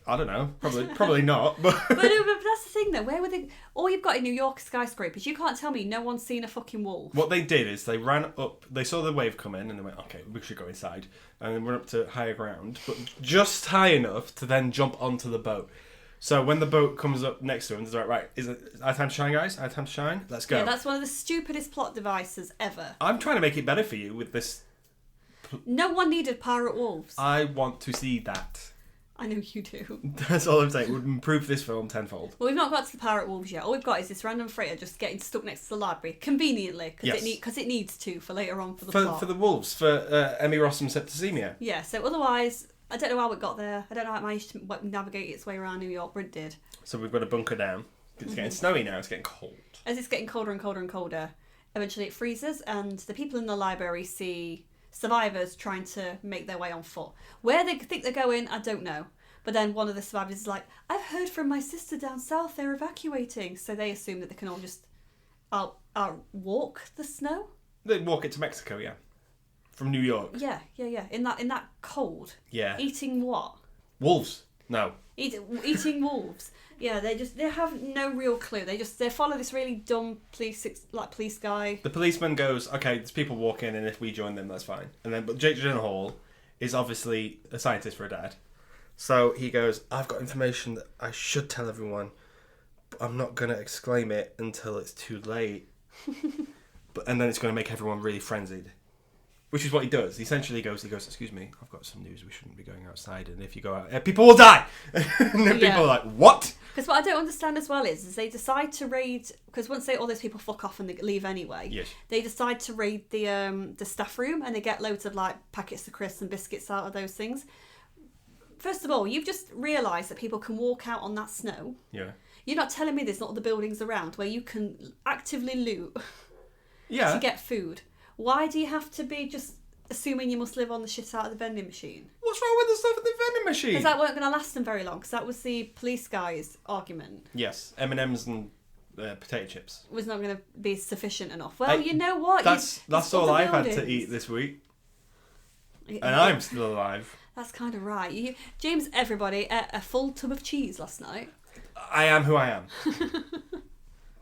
I don't know. Probably not. But but that's the thing, though. Where were they? All you've got in New York skyscrapers. You can't tell me no one's seen a fucking wolf. What they did is they ran up. They saw the wave come in and they went, "Okay, we should go inside." And then went up to higher ground, but just high enough to then jump onto the boat. So when the boat comes up next to them, they're like, "Right, is it our time to shine, guys? Our time to shine. Let's go." Yeah, that's one of the stupidest plot devices ever. I'm trying to make it better for you with this. No one needed pirate wolves. I want to see that. I know you do. That's all I'm saying. It would improve this film tenfold. Well, we've not got to the pirate wolves yet. All we've got is this random freighter just getting stuck next to the library, conveniently, because it needs to for later on for the plot. For the wolves, for Emmy Rossum's septicemia. Yeah, so otherwise, I don't know how it got there. I don't know how it managed to navigate its way around New York, but it did. So we've got a bunker down. It's getting snowy now. It's getting cold. As it's getting colder and colder and colder, eventually it freezes, and the people in the library see survivors trying to make their way on foot. Where they think they're going, I don't know. But then one of the survivors is like, I've heard from my sister down south, they're evacuating. So they assume that they can all just walk the snow. They walk it to Mexico, yeah. From New York. Yeah. In that cold. Yeah. Eating what? Wolves. No. Eating wolves. Yeah, they have no real clue. They follow this really dumb police guy. The policeman goes, okay, there's people walking, and if we join them, that's fine. And then, but Jake Gyllenhaal is obviously a scientist for a dad. So he goes, I've got information that I should tell everyone, but I'm not going to exclaim it until it's too late. And then it's going to make everyone really frenzied. Which is what he does. He essentially goes, excuse me, I've got some news. We shouldn't be going outside. And if you go out, people will die. And then people are like, what? Because what I don't understand as well is they decide to raid, because once all those people fuck off and they leave anyway, yes. They decide to raid the staff room, and they get loads of like packets of crisps and biscuits out of those things. First of all, you've just realised that people can walk out on that snow. Yeah. You're not telling me there's not other buildings around where you can actively loot to get food. Why do you have to be just assuming you must live on the shit out of the vending machine? What's wrong with the stuff in the vending machine? Because that weren't going to last them very long, because that was the police guy's argument. Yes, M&M's and potato chips. Was not going to be sufficient enough. Well, you know what? That's all I've had to eat this week. And I'm still alive. That's kind of right. James, everybody, ate a full tub of cheese last night. I am who I am.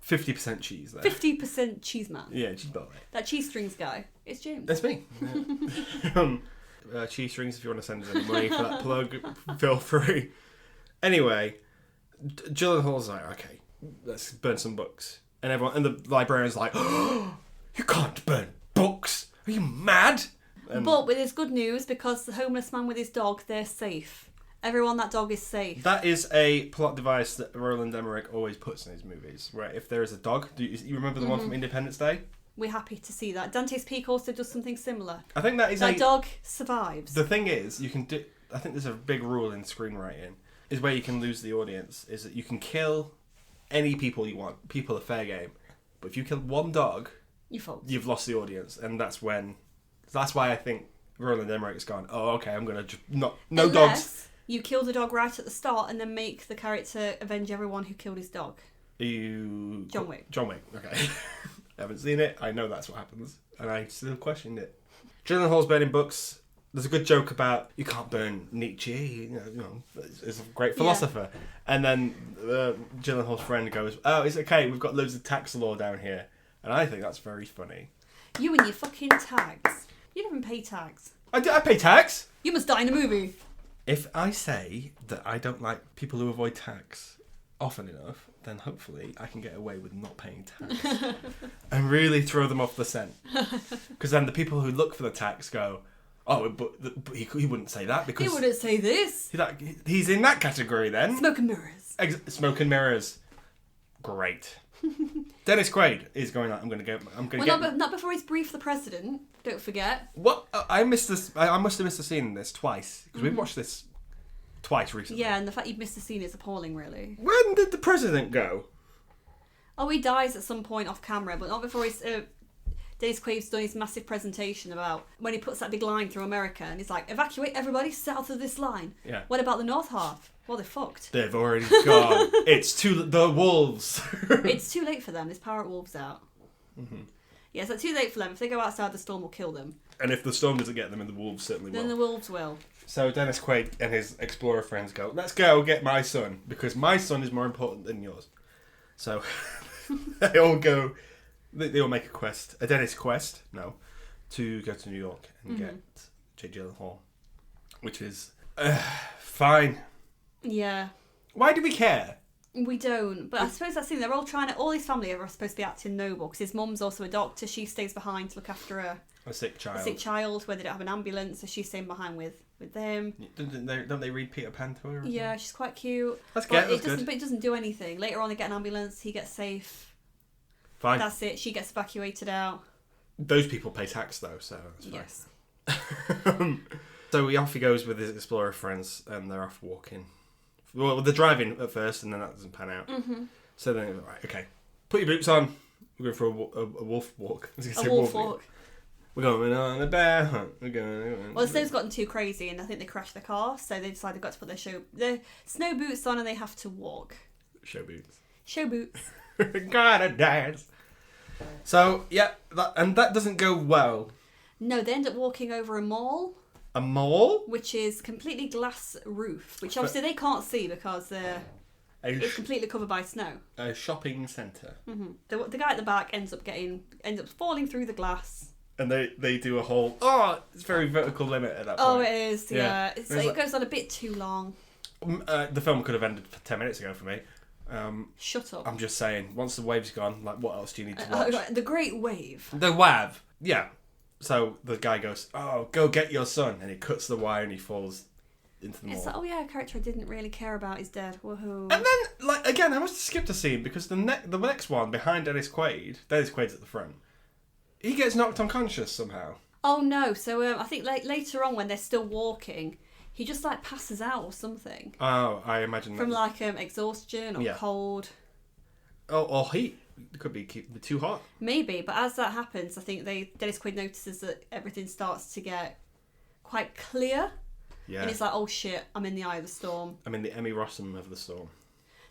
50% cheese there. 50% cheese man. Yeah, cheese boy. That cheese strings guy. It's James. That's me. Yeah. Cheese strings, if you want to send us any money for that plug, feel free. Anyway, Gyllenhaal's like, okay, let's burn some books. And the librarian's like, oh, you can't burn books. Are you mad? But with his good news, because the homeless man with his dog, they're safe. Everyone, that dog is safe. That is a plot device that Roland Emmerich always puts in his movies, where if there is a dog, you remember the one from Independence Day? We're happy to see that. Dante's Peak also does something similar. I think that is that dog survives. The thing is, you can do. I think there's a big rule in screenwriting, is where you can lose the audience, is that you can kill any people you want. People are fair game. But if you kill one dog, you've lost the audience. And that's why I think Roland Emmerich's gone, oh, okay, I'm going to just no dogs. You kill the dog right at the start and then make the character avenge everyone who killed his dog. John Wick. John Wick, okay. I haven't seen it. I know that's what happens. And I still questioned it. Gyllenhaal's burning books. There's a good joke about you can't burn Nietzsche. You know, is a great philosopher. Yeah. And then Gyllenhaal's friend goes, oh, it's okay. We've got loads of tax law down here. And I think that's very funny. You and your fucking tags. You don't even pay tags. I pay tax. You must die in a movie. If I say that I don't like people who avoid tax often enough, then hopefully I can get away with not paying tax and really throw them off the scent. Because then the people who look for the tax go, oh, but he wouldn't say that because... He wouldn't say this. He's in that category then. Smoke and mirrors. Smoke and mirrors. Great. Dennis Quaid is going on. I'm going to get... Not before he's briefed the president. Don't forget. What? I missed this. I must have missed a scene in this twice because we watched this twice recently. Yeah, and the fact you've missed the scene is appalling, really. When did the president go? Oh, he dies at some point off camera, but not before he's... Dennis Quaid's done his massive presentation about when he puts that big line through America and he's like, evacuate everybody south of this line. Yeah. What about the north half? Well, they're fucked. They've already gone. The wolves. It's too late for them. There's parrot wolves out. Mm-hmm. Yeah, so it's too late for them. If they go outside, the storm will kill them. And if the storm doesn't get them, then the wolves certainly will. Then the wolves will. So Dennis Quaid and his explorer friends go, let's go get my son, because my son is more important than yours. So they all go, they all make a Dennis quest, to go to New York and get Jade Gyllenhaal, which is fine. Yeah. Why do we care? We don't, but I suppose that's the thing. They're all all his family are supposed to be acting noble, because his mum's also a doctor. She stays behind to look after a sick child where they don't have an ambulance, so she's staying behind with them. Don't they read Peter Pan to her? Yeah, she's quite cute. But it doesn't do anything. Later on, they get an ambulance. He gets safe. Fine. That's it. She gets evacuated out. Those people pay tax though, so that's fine. Yes. So off he goes with his explorer friends, and they're off walking. Well, they're driving at first, and then that doesn't pan out. Mm-hmm. So then, right, okay, put your boots on. We're going for a wolf walk. I was gonna say Wolf walk. We're going on a bear hunt. We're going. Well, the snow's gotten too crazy, and I think they crashed the car, so they decided they've got to put their snow boots on, and they have to walk. Show boots. Show boots. Gotta dance. So yeah, that doesn't go well. No, they end up walking over a mall. A mall? Which is completely glass roof, which obviously they can't see because it's completely covered by snow. A shopping centre. Mm-hmm. The guy at the back ends up falling through the glass. And they do a whole, it's very vertical limit at that point. Oh, it is, yeah. It goes on a bit too long. The film could have ended 10 minutes ago for me. Shut up. I'm just saying, once the wave's gone, like, what else do you need to watch? The Great Wave. The wave, yeah. So the guy goes, go get your son. And he cuts the wire and he falls into the mall. It's like, a character I didn't really care about is dead. Woohoo. And then, again, I must have skipped a scene because the next one behind Dennis Quaid's at the front. He gets knocked unconscious somehow. Oh no! So I think later on when they're still walking, he just passes out or something. Oh, I imagine from exhaustion or cold. Oh, or heat. It could be too hot. Maybe, but as that happens, I think Dennis Quaid notices that everything starts to get quite clear. Yeah. And it's like, oh shit, I'm in the eye of the storm. I'm in the Emmy Rossum of the storm.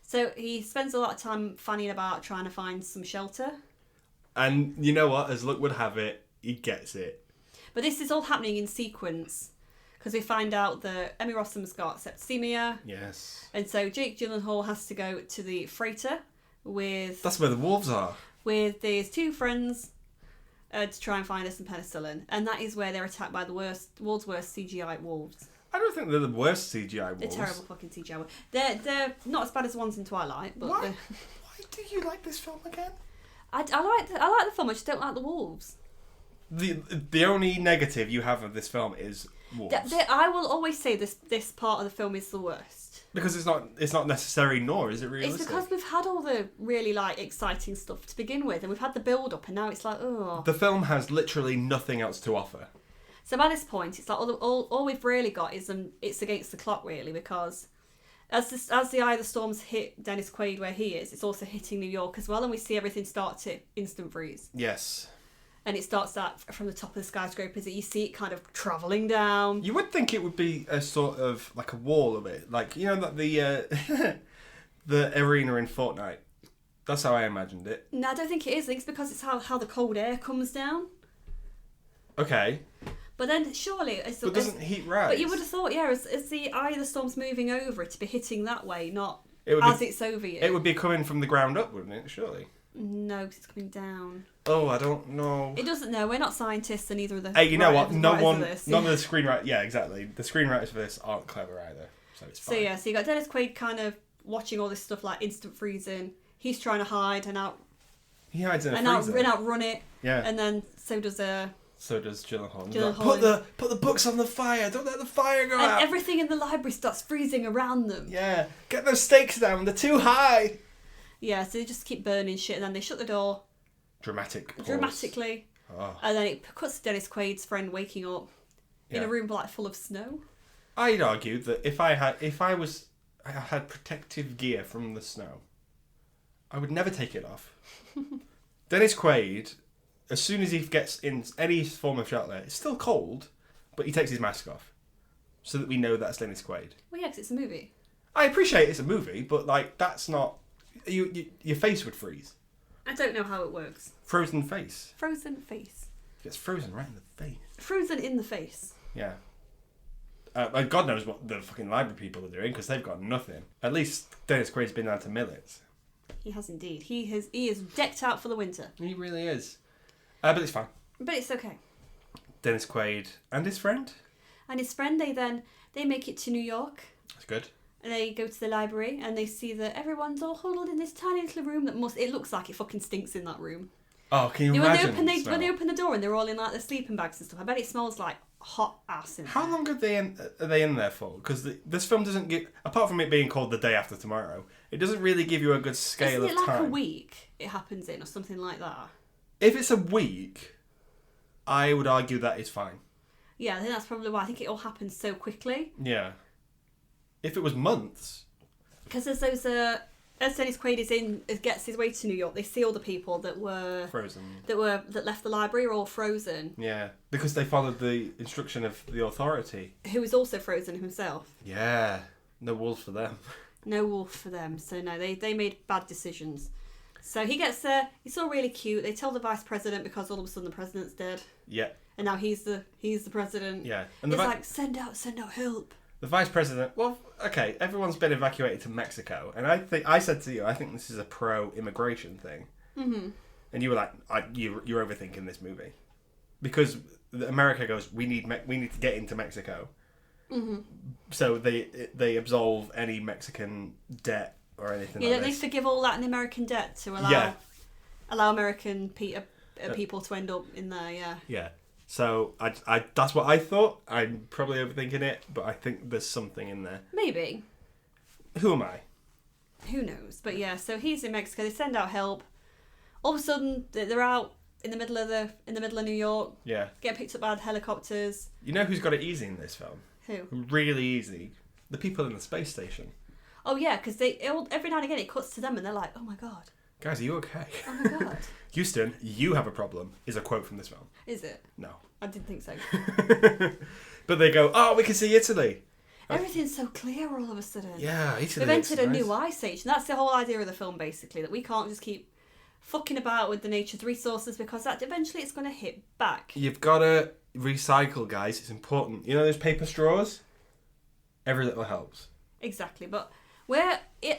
So he spends a lot of time fanning about trying to find some shelter. And you know what? As luck would have it, he gets it. But this is all happening in sequence. Because we find out that Emmy Rossum's got septicemia. Yes. And so Jake Gyllenhaal has to go to the freighter with... That's where the wolves are. With his two friends to try and find us some penicillin. And that is where they're attacked by the world's worst CGI wolves. I don't think they're the worst CGI wolves. They're terrible fucking CGI wolves. They're not as bad as the ones in Twilight. But why do you like this film again? I like the film, I just don't like the wolves. The only negative you have of this film is wolves. I will always say this part of the film is the worst. Because it's not necessary, nor is it realistic. It's because we've had all the really exciting stuff to begin with, and we've had the build up, and now it's like, oh. The film has literally nothing else to offer. So by this point, it's like all we've really got is it's against the clock really, because as the eye of the storms hit Dennis Quaid where he is, it's also hitting New York as well, and we see everything start to instant freeze. Yes. And it starts that from the top of the skyscrapers that you see it kind of travelling down. You would think it would be a sort of like a wall of it, like the arena in Fortnite. That's how I imagined it. No, I don't think it is. I think it's because it's how the cold air comes down. Okay. But then surely... But doesn't heat rise? But you would have thought, as the eye of the storm's moving over, it to be hitting that way, not it's over you. It would be coming from the ground up, wouldn't it, surely? No, because it's coming down. Oh, I don't know. It doesn't know. We're not scientists, and neither of the... Hey, you know what? None of the screenwriters... Yeah, exactly. The screenwriters for this aren't clever either, so it's fine. So you got Dennis Quaid kind of watching all this stuff like instant freezing. He's trying to hide and He hides in a freezer. And outrun it. Yeah. And then so does Gyllenhaal. Put the books on the fire. Don't let the fire go out. And everything in the library starts freezing around them. Yeah. Get those stakes down. They're too high. Yeah, so they just keep burning shit, and then they shut the door. Dramatically. Oh. And then it cuts to Dennis Quaid's friend waking up in a room full of snow. I'd argue that if I had protective gear from the snow, I would never take it off. Dennis Quaid, as soon as he gets in any form of shelter, it's still cold, but he takes his mask off, so that we know that's Dennis Quaid. Well, yeah, because it's a movie. I appreciate it's a movie, but that's not... your face would freeze. I don't know how it works. Frozen face. Frozen face. It gets frozen right in the face. Frozen in the face. Yeah. And God knows what the fucking library people are doing, because they've got nothing. At least Dennis Quaid's been down to mill it. He has indeed. He is decked out for the winter. He really is. But it's fine. But it's okay. Dennis Quaid and his friend. And his friend, they make it to New York. That's good. And they go to the library and they see that everyone's all huddled in this tiny little room it looks like it fucking stinks in that room. Oh, can you imagine? When they open the door and they're all in their sleeping bags and stuff, I bet it smells like hot ass in there. How long are they in there for? Because this film doesn't give, apart from it being called The Day After Tomorrow, it doesn't really give you a good scale of time. Isn't it like a week it happens in or something like that? If it's a week, I would argue that is fine. Yeah, I think that's probably why. I think it all happened so quickly. Yeah. If it was months. Because as those as Dennis Quaid gets his way to New York, they see all the people that were Frozen. that left the library are all frozen. Yeah, because they followed the instruction of the authority. Who was also frozen himself. Yeah, no wolves for them. No wolf for them. So no, they made bad decisions. So he gets there. He's all really cute. They tell the vice president because all of a sudden the president's dead. Yeah. And now he's the president. Yeah. And it's like send out help. The vice president. Well, okay, everyone's been evacuated to Mexico, and I said to you, I think this is a pro-immigration thing. Mm-hmm. And you were like, you're overthinking this movie, because America goes, we need to get into Mexico. Mm-hmm. So they absolve any Mexican debt or anything. Yeah, like don't they this. forgive all Latin American debt to allow American people to end up in there? Yeah. Yeah. So I that's what I thought. I'm probably overthinking it, but I think there's something in there. Maybe. Who am I? Who knows? But yeah, so he's in Mexico. They send out help. All of a sudden, they're out in the middle of New York. Yeah. Getting picked up by helicopters. You know who's got it easy in this film? Who? Really easy. The people in the space station. Oh yeah, because every now and again it cuts to them and they're like, "Oh my god, guys, are you okay?" Oh my god. Houston, you have a problem. Is a quote from this film. Is it? No. I didn't think so. But they go, "Oh, we can see Italy." Everything's so clear all of a sudden. Yeah, Italy. We've entered a new ice age, and that's the whole idea of the film, basically, that we can't just keep fucking about with the nature's resources because that eventually it's going to hit back. You've got to recycle, guys. It's important. You know those paper straws? Every little helps. Exactly, but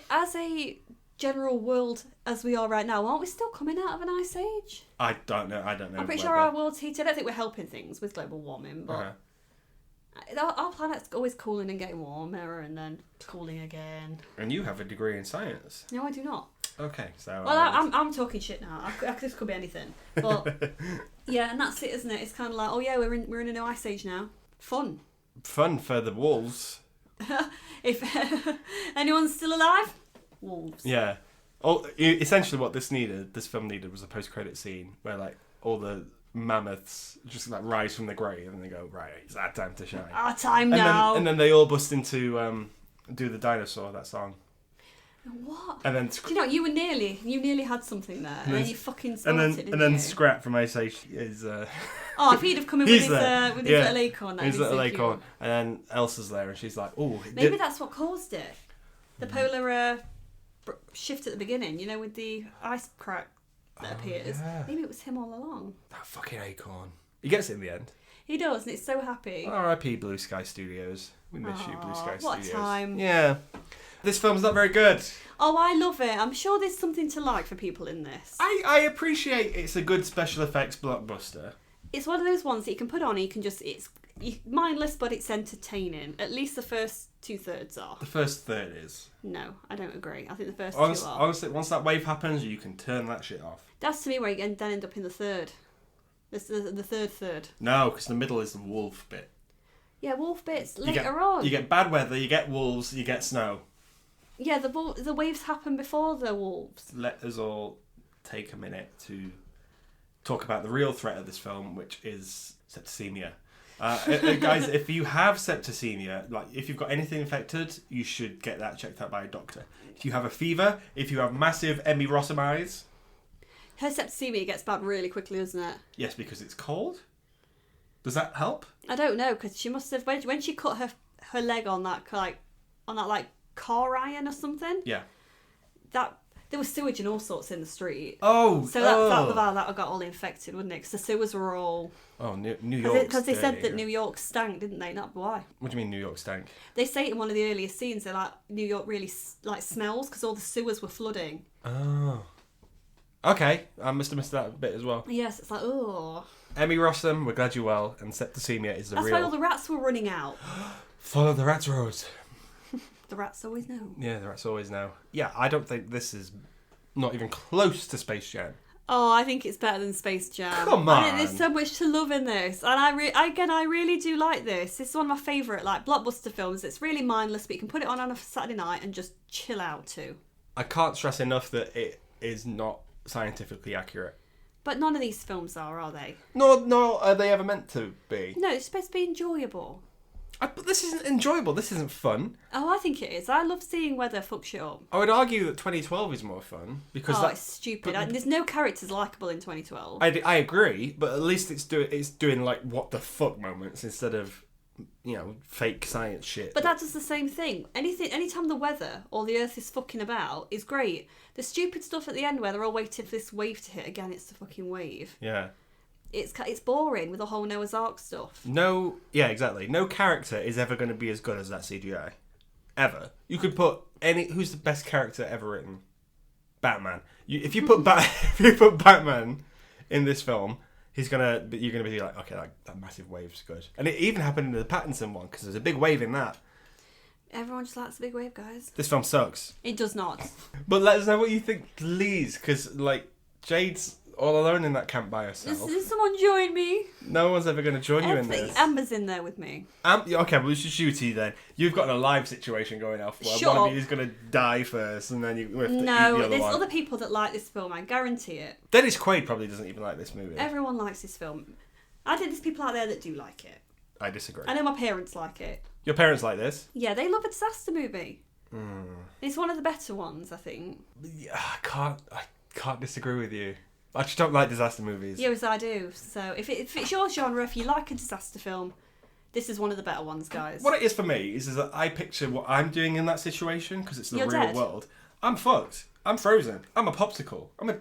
as a general world as we are right now, aren't we still coming out of an ice age? I don't know. I'm pretty sure our world's heated. I don't think we're helping things with global warming, but our planet's always cooling and getting warmer and then cooling again. And you have a degree in science. No, I do not. Okay, so... Well, I'm talking shit now. This could be anything. But, yeah, and that's it, isn't it? It's kind of like, oh yeah, we're in a new ice age now. Fun. Fun for the wolves. If anyone's still alive, wolves. Yeah. Oh, essentially what this film needed was a post-credit scene where, like, all the mammoths just, like, rise from the grave and they go, right, it's our time to shine. Our time now. And then they all bust into Do the Dinosaur, that song. What? And then do you know, you nearly had something there, and then you fucking spoiled it, didn't and then you? Scrap from Ice Age is... Oh, if he'd have come in with his little acorn, that'd be so little cute. acorn. And then Elsa's there, and she's like, "Oh, maybe that's what caused it. The polar shift at the beginning, you know, with the ice crack that appears. Yeah. Maybe it was him all along. That fucking acorn. He gets it in the end. He does, and it's so happy. R.I.P. Blue Sky Studios. We miss you, Blue Sky what Studios. a time. Yeah. This film's not very good. Oh, I love it. I'm sure there's something to like for people in this. I appreciate it's a good special effects blockbuster. It's one of those ones that you can put on and you can just... It's mindless, but it's entertaining. At least the first 2/3 are. The first third is. No, I don't agree. I think the first 2 are. Honestly, once that wave happens, you can turn that shit off. That's to me where you then end up in the third. The third. No, because the middle is the wolf bit. Yeah, wolf bits later on. You get bad weather, you get wolves, you get snow. Yeah, the waves happen before the wolves. Let us all take a minute to talk about the real threat of this film, which is septicemia. Guys, if you have septicemia, like if you've got anything infected, you should get that checked out by a doctor. If you have a fever, if you have massive Emmy Rossum eyes... Her septicemia gets bad really quickly, doesn't it? Yes, because it's cold. Does that help? I don't know, because she must have... When she cut her leg on that car iron or something... Yeah. There was sewage and all sorts in the street. Oh! So that got all infected, wouldn't it? Because the sewers were all... Oh, New York. Because they said that New York stank, didn't they? Not why. What do you mean New York stank? They say it in one of the earliest scenes, they're like, New York really smells because all the sewers were flooding. Oh. Okay, I must have missed that bit as well. Yes, it's like, oh. Emmy Rossum, we're glad you're well, and septicemia is That's why all the rats were running out. Follow the rats' roads. The rats always know. Yeah, the rats always know. Yeah, I don't think this is not even close to Space Jam. Oh, I think it's better than Space Jam. Come on! There's so much to love in this, and I really do like this. This is one of my favourite blockbuster films. It's really mindless, but you can put it on a Saturday night and just chill out to. I can't stress enough that it is not scientifically accurate. But none of these films are they? No, are they ever meant to be? No, it's supposed to be enjoyable. But this isn't enjoyable. This isn't fun. Oh, I think it is. I love seeing weather fuck shit up. I would argue that 2012 is more fun because it's stupid. There's no characters likable in 2012. I agree, but at least it's doing like what the fuck moments instead of fake science shit. But that does the same thing. Anytime the weather or the Earth is fucking about is great. The stupid stuff at the end where they're all waiting for this wave to hit again. It's the fucking wave. Yeah. It's boring with the whole Noah's Ark stuff. Exactly. No character is ever going to be as good as that CGI. Ever. You could put who's the best character ever written? Batman. If you put Batman in this film, you're gonna be like, okay, that massive wave's good. And it even happened in the Pattinson one because there's a big wave in that. Everyone just likes a big wave, guys. This film sucks. It does not. But let us know what you think, please, because Jade's all alone in that camp by herself. Does someone join me? No one's ever going to join you in this. Amber's in there with me. Okay, well, it's just you two then. You've got a live situation going off where one of you is going to die first and then you have to eat the other there's one. other people that like this film, I guarantee it. Dennis Quaid probably doesn't even like this movie. Everyone likes this film. I think there's people out there that do like it. I disagree. I know my parents like it. Your parents like this? Yeah, they love a disaster movie. It's one of the better ones, I think. Yeah, I can't disagree with you. I just don't like disaster movies. Yes, I do. So if it's your genre, if you like a disaster film, this is one of the better ones, guys. What it is for me is that I picture what I'm doing in that situation because it's the real dead. world. I'm fucked. I'm frozen. I'm a popsicle. I'm a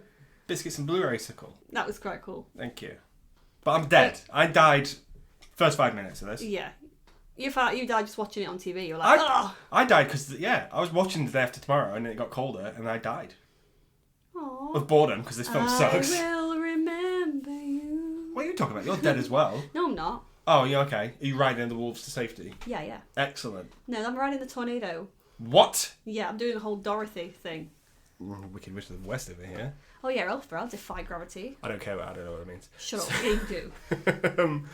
Biscuits and Blurays-icle. That was quite cool. Thank you. But I'm dead. I died first 5 minutes of this. Yeah. You died just watching it on TV. You're like, I died because, I was watching The Day After Tomorrow and it got colder and I died. Aww. Of boredom because this film sucks. I will remember you. What are you talking about? You're dead as well. No, I'm not. Oh, yeah, okay. Are you riding the wolves to safety? Yeah. Excellent. No, I'm riding the tornado. What? Yeah, I'm doing a whole Dorothy thing. Wicked Witch of the West over here. Oh yeah, I'll defy gravity. I don't care. I don't know what it means. Shut up, you do.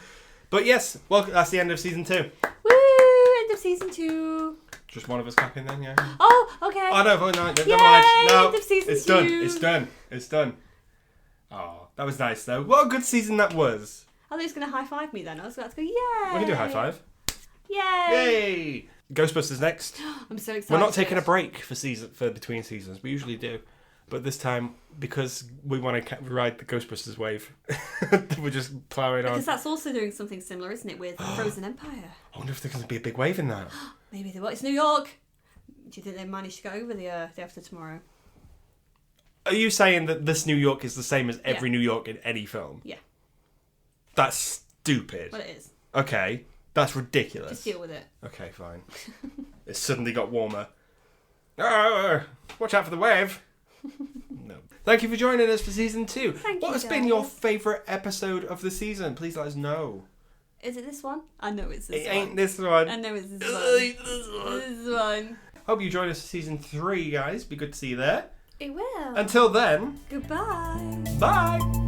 But yes, well, that's the end of season 2. Woo! End of season 2. Just one of us clapping then, yeah? Oh, okay. Oh, no, never mind. Yay, No, end of season it's 2. done. It's done. Oh, that was nice, though. What a good season that was. I thought he was going to high-five me then. I was about to go, yay! We can do a high five. Yay! Yay! Ghostbusters next. I'm so excited. We're not taking a break for between seasons. We usually do. But this time, because we want to ride the Ghostbusters wave, we're just ploughing on. Because that's also doing something similar, isn't it, with Frozen Empire? I wonder if there's going to be a big wave in that. Maybe they will. It's New York. Do you think they managed to get over the Day After Tomorrow? Are you saying that this New York is the same as every New York in any film? Yeah. That's stupid. Well, it is. Okay, that's ridiculous. Just deal with it. Okay, fine. It suddenly got warmer. Watch out for the wave. No. Thank you for joining us for season 2. What has been your favourite episode of the season? Please let us know. Is it this one? I know it's this one. It ain't this one. I know it's this one. This one. Hope you join us for season 3, guys. Be good to see you there. It will. Until then. Goodbye. Bye.